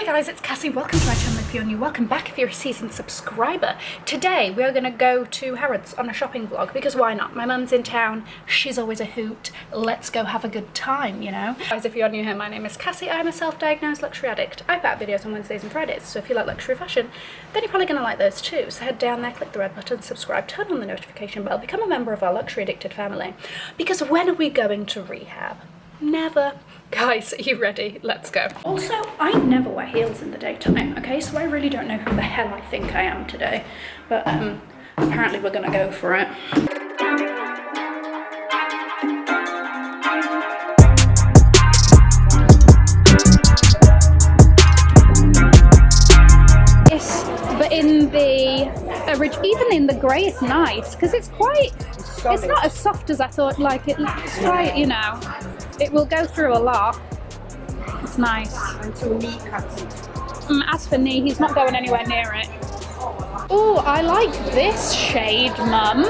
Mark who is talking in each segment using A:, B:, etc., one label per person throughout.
A: Hi guys, it's Cassie. Welcome to my channel if you're new. Welcome back if you're a seasoned subscriber. Today we are going to go to Harrods on a shopping vlog because why not? My mum's in town. She's always a hoot. Let's go have a good time, you know. Guys, if you're new here, my name is Cassie. I'm a self-diagnosed luxury addict. I put out videos on Wednesdays and Fridays, so if you like luxury fashion, then you're probably going to like those too. So head down there, click the red button, subscribe, turn on the notification bell, become a member of our luxury addicted family. Because when are we going to rehab? Never. Guys, are you ready? Let's go. Also, I never wear heels in the daytime, okay? So I really don't know who the hell I think I am today. But apparently we're gonna go for it. Yes, but in the even in the grey it's nice because it's quite, it's not as soft as I thought. Like it's quite, you know, it will go through a lot. It's nice.
B: Until knee cuts it.
A: As for knee, he's not going anywhere near it. Oh, I like this shade, Mum.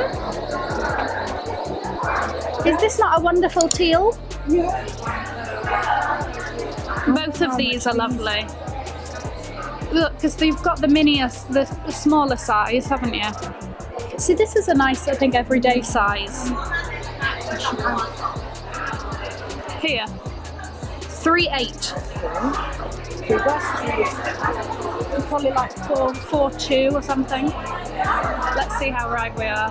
A: Is this not a wonderful teal?
B: Yeah.
A: Both of these are lovely. Look, because they've got the the smaller size, haven't you? See, this is a nice, I think, everyday size. Here, 3'8".
B: Okay, that's 3'8".
A: Probably like 4'2" or something. Let's see how right we are.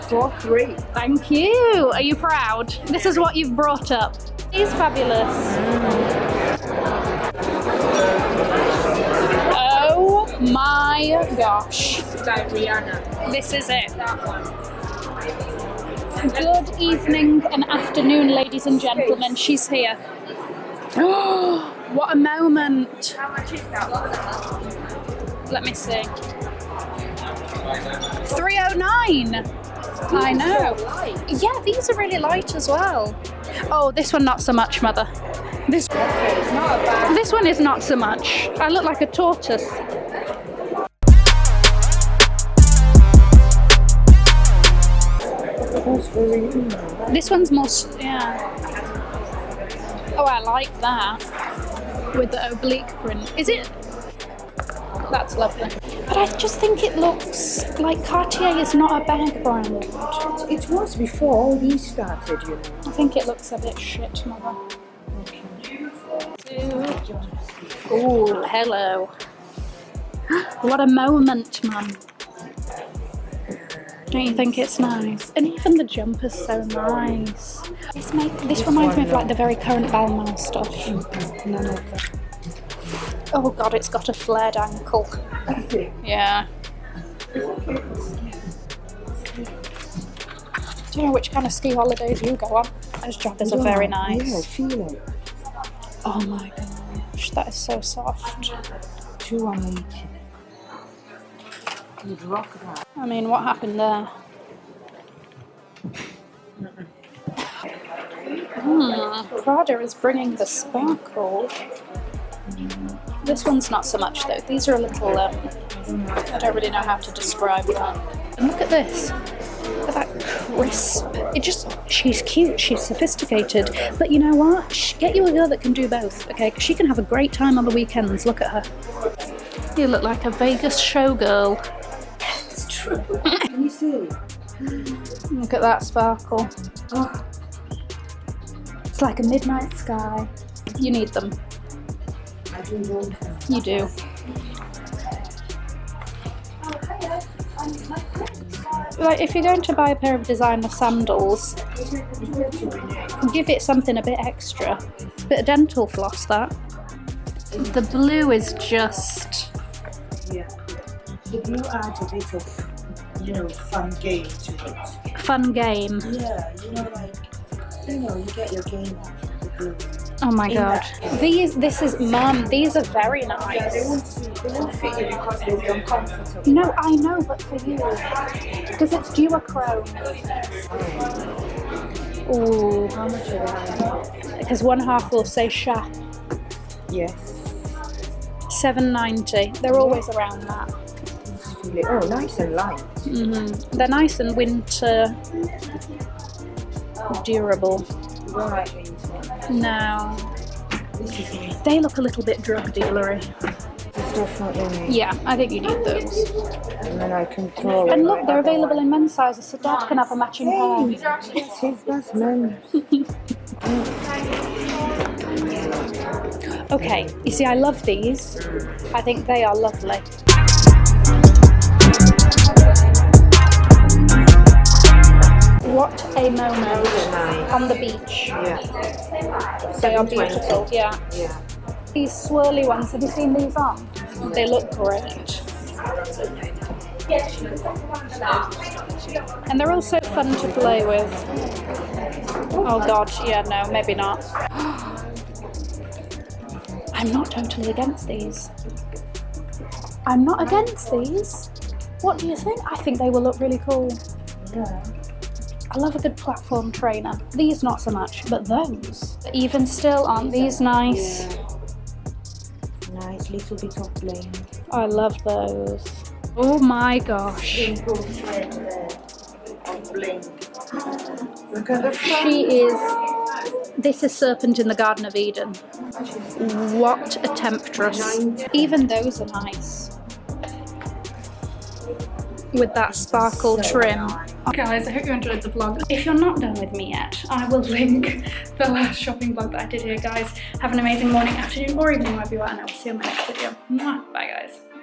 B: 4'3".
A: Thank you. Are you proud? This is what you've brought up. He's fabulous. Oh my gosh. This is it. Good evening and afternoon, ladies and gentlemen. She's here. Oh, what a moment.
B: How much is that one?
A: Let me see. 309. I know. Yeah, these are really light as well. Oh, this one not so much, Mother. This one is not so much. I look like a tortoise. This one's more, yeah. Oh, I like that with the oblique print. Is it? That's lovely. But I just think it looks like Cartier is not a bag brand.
B: It was before all these started, you know.
A: I think it looks a bit shit, Mother. Oh, hello. What a moment, Mum. Don't you think it's nice? And even the jumper's so nice. This reminds me of like the very current Balmain stuff.
B: None of that.
A: Oh god, it's got a flared ankle. Yeah. Do you know which kind of ski holidays you go on? Those joggers are very nice.
B: Yeah, I feel it.
A: Oh my gosh, that is so soft.
B: 280. You'd rock that.
A: I mean, what happened there? Prada is bringing the sparkle. This one's not so much though. These are a little, I don't really know how to describe that. And look at this. Look at that crisp. She's cute, she's sophisticated. But you know what? Get you a girl that can do both, okay? Because she can have a great time on the weekends. Look at her. You look like a Vegas showgirl.
B: It's true. Can you see?
A: Look at that sparkle. Oh. It's like a midnight sky. You need them.
B: I do want them.
A: You do. Like if you're going to buy a pair of designer sandals, give it something a bit extra. A bit of dental floss, that. The blue is just...
B: Yeah. The blue adds a bit of, you know, fun game to it.
A: Fun game.
B: Yeah, you get your game on the blue.
A: Oh my god. This is, Mum, these are very nice.
B: Yeah, they won't fit you because they'll be uncomfortable.
A: No, I know, but for you. Because it's duochrome. Ooh.
B: How much are they?
A: Because one half will say Sha.
B: Yes.
A: $7.90. They're always around that.
B: Oh, nice and light.
A: They're nice and winter durable.
B: You don't like these ones?
A: No.
B: This is me.
A: They look a little bit drug dealery.
B: It's definitely me.
A: Yeah, I think you need those.
B: And then I can throw
A: And
B: it.
A: look, they're available in men's sizes, so Dad can have a matching pair.
B: Yes, that's men.
A: Okay, you see, I love these. I think they are lovely. What a moment on the beach.
B: Yeah.
A: They are beautiful, yeah.
B: Yeah.
A: These swirly ones, have you seen these on? They look great. And they're also fun to play with. Oh god, yeah, no, maybe not. I'm not totally against these. I'm not against these. What do you think? I think they will look really cool.
B: Yeah.
A: I love a good platform trainer. These not so much, but those. Even still, aren't these nice?
B: Yeah. Nice little bit of bling.
A: I love those. Oh my gosh.
B: Simple thread there of bling. Look at the front.
A: She is... This is Serpent in the Garden of Eden. What a temptress. Even those are nice. With that sparkle trim. Guys, I hope you enjoyed the vlog. If you're not done with me yet, I will link the last shopping vlog that I did here, guys. Have an amazing morning, afternoon, or evening, wherever you are, and I will see you in my next video. Mwah. Bye, guys.